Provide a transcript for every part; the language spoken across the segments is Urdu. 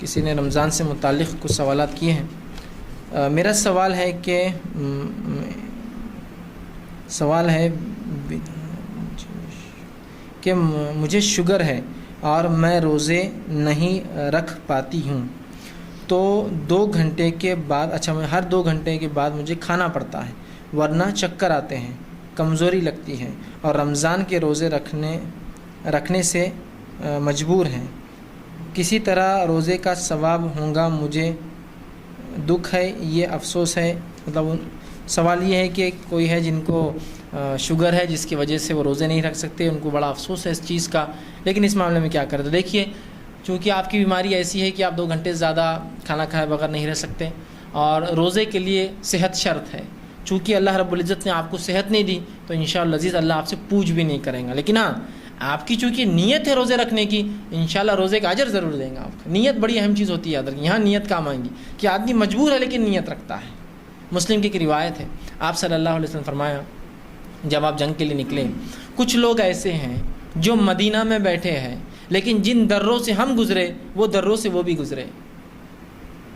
کسی نے رمضان سے متعلق کچھ سوالات کیے ہیں. میرا سوال ہے کہ مجھے شوگر ہے اور میں روزے نہیں رکھ پاتی ہوں، تو 2 گھنٹے کے بعد ہر 2 گھنٹے کے بعد مجھے کھانا پڑتا ہے، ورنہ چکر آتے ہیں، کمزوری لگتی ہے اور رمضان کے روزے رکھنے سے مجبور ہیں. کسی طرح روزے کا ثواب ہوگا؟ مجھے دکھ ہے، یہ افسوس ہے. مطلب سوال یہ ہے کہ کوئی ہے جن کو شوگر ہے جس کی وجہ سے وہ روزے نہیں رکھ سکتے، ان کو بڑا افسوس ہے اس چیز کا، لیکن اس معاملے میں کیا کریں؟ تو دیکھیے، چونکہ آپ کی بیماری ایسی ہے کہ آپ 2 گھنٹے زیادہ کھانا کھائے بغیر نہیں رہ سکتے، اور روزے کے لیے صحت شرط ہے. چونکہ اللہ رب العزت نے آپ کو صحت نہیں دی تو انشاءاللہ عزیز اللہ آپ سے پوچھ بھی نہیں کریں گا. لیکن ہاں، آپ کی چونکہ نیت ہے روزے رکھنے کی، انشاءاللہ روزے کا اجر ضرور دیں گا آپ کو. نیت بڑی اہم چیز ہوتی ہے، یاد رکھیں. یہاں نیت کام آئیں گی کہ آدمی مجبور ہے لیکن نیت رکھتا ہے. مسلم کی ایک روایت ہے، آپ صلی اللہ علیہ وسلم فرمایا، جب آپ جنگ کے لیے نکلیں، کچھ لوگ ایسے ہیں جو مدینہ میں بیٹھے ہیں لیکن جن دروں سے ہم گزرے وہ دروں سے وہ بھی گزرے.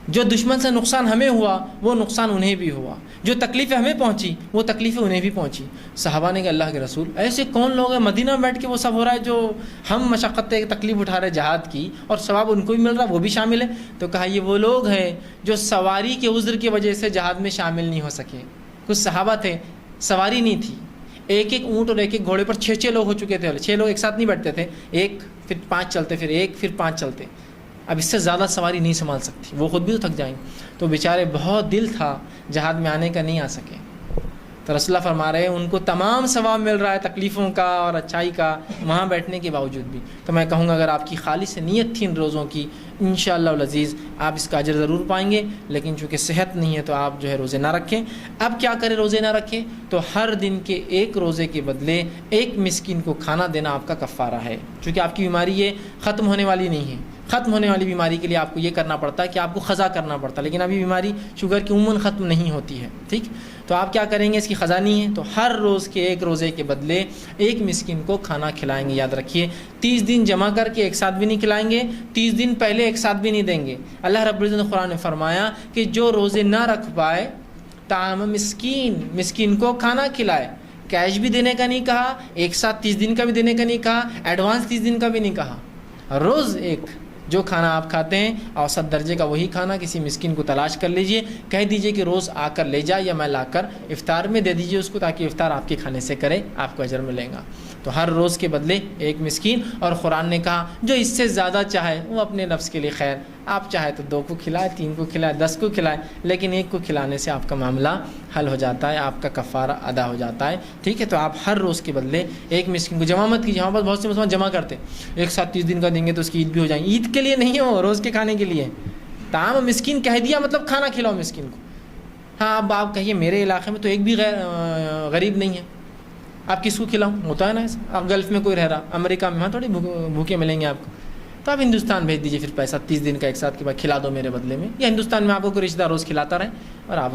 جو دشمن سے نقصان ہمیں ہوا وہ نقصان انہیں بھی ہوا، جو تکلیفیں ہمیں پہنچی وہ تکلیفیں انہیں بھی پہنچی. صحابہ نے کہا اللہ کے رسول، ایسے کون لوگ ہیں مدینہ میں بیٹھ کے وہ سب ہو رہا ہے، جو ہم مشقت تکلیف اٹھا رہے جہاد کی اور ثواب ان کو بھی مل رہا وہ بھی شامل ہے؟ تو کہا یہ وہ لوگ ہیں جو سواری کے عذر کی وجہ سے جہاد میں شامل نہیں ہو سکے. کچھ صحابہ تھے سواری نہیں تھی، ایک اونٹ اور ایک گھوڑے پر 6 لوگ ہو چکے تھے. 6 لوگ ایک ساتھ نہیں بیٹھتے تھے، ایک پھر 5 چلتے، پھر ایک پھر 5 چلتے. اب اس سے زیادہ سواری نہیں سنبھال سکتی، وہ خود بھی تو تھک جائیں. تو بیچارے بہت دل تھا جہاد میں آنے کا، نہیں آ سکے. تو رسول اللہ فرما رہے ہیں ان کو تمام ثواب مل رہا ہے تکلیفوں کا اور اچھائی کا وہاں بیٹھنے کے باوجود بھی. تو میں کہوں گا اگر آپ کی خالص نیت تھی ان روزوں کی، انشاءاللہ العزیز آپ اس کا اجر ضرور پائیں گے. لیکن چونکہ صحت نہیں ہے تو آپ جو ہے روزے نہ رکھیں. اب کیا کریں روزے نہ رکھیں؟ تو ہر دن کے 1 روزے کے بدلے 1 مسکین کو کھانا دینا آپ کا کفارہ ہے. چونکہ آپ کی بیماری یہ ختم ہونے والی نہیں ہے. ختم ہونے والی بیماری کے لیے آپ کو یہ کرنا پڑتا ہے کہ آپ کو قضا کرنا پڑتا ہے، لیکن ابھی بیماری شوگر کی عموماً ختم نہیں ہوتی ہے. ٹھیک، تو آپ کیا کریں گے؟ اس کی قضا نہیں ہے تو ہر روز کے 1 روزے کے بدلے 1 مسکین کو کھانا کھلائیں گے. یاد رکھیے 30 دن جمع کر کے ایک ساتھ بھی نہیں کھلائیں گے، 30 دن پہلے ایک ساتھ بھی نہیں دیں گے. اللہ رب العزت نے قرآن میں فرمایا کہ جو روزے نہ رکھ پائے طعام مسکین کو کھانا کھلائے. کیش بھی دینے کا نہیں کہا، ایک ساتھ 30 دن کا بھی دینے کا نہیں کہا، ایڈوانس 30 دن کا بھی نہیں کہا. روز ایک جو کھانا آپ کھاتے ہیں اوسط درجے کا وہی کھانا کسی مسکین کو تلاش کر لیجئے، کہہ دیجئے کہ روز آ کر لے جائے یا میں لا کر افطار میں دے دیجئے اس کو، تاکہ افطار آپ کے کھانے سے کرے، آپ کو اجر ملے گا. تو ہر روز کے بدلے 1 مسکین. اور قرآن نے کہا جو اس سے زیادہ چاہے وہ اپنے نفس کے لیے خیر، آپ چاہے تو 2 کو کھلائے، 3 کو کھلائے، 10 کو کھلائے، لیکن 1 کو کھلانے سے آپ کا معاملہ حل ہو جاتا ہے، آپ کا کفارہ ادا ہو جاتا ہے. ٹھیک ہے، تو آپ ہر روز کے بدلے 1 مسکین کو جمع مت کیجیے. ہمارے پاس بہت سے مسلمان جمع کرتے ہیں، ایک ساتھ 30 دن کا دیں گے تو اس کی عید بھی ہو جائیں گی. عید کے لیے نہیں ہے، وہ روز کے کھانے کے لیے. طعام مسکین کہہ دیا مطلب کھانا کھلاؤ مسکین کو. ہاں اب آپ کہیے میرے علاقے میں تو ایک بھی غریب نہیں ہے، آپ کس کو کھلاؤں؟ ہوتا ہے نا ایسا. آپ گلف میں کوئی رہ رہا، امریکہ میں، وہاں تھوڑی بھوکے ملیں گے آپ کو. تو آپ ہندوستان بھیج دیجیے پھر پیسہ 30 دن کا ایک ساتھ کے بعد کھلا دو میرے بدلے میں، یا ہندوستان میں آپ کو کوئی رشتہ دار روز کھلاتا رہے اور آپ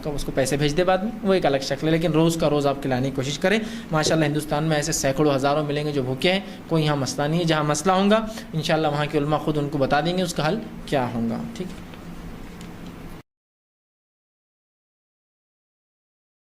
اس کو پیسے بھیج دے بعد میں، وہ ایک الگ شکل ہے. لیکن روز کا روز آپ کھلانے کی کوشش کریں. ماشاءاللہ ہندوستان میں ایسے سینکڑوں ہزاروں ملیں گے جو بھوکے ہیں، کوئی یہاں مسئلہ نہیں ہے. جہاں مسئلہ ہوگا انشاءاللہ وہاں کے علماء خود ان کو بتا دیں گے اس کا حل کیا ہوگا. ٹھیک ہے.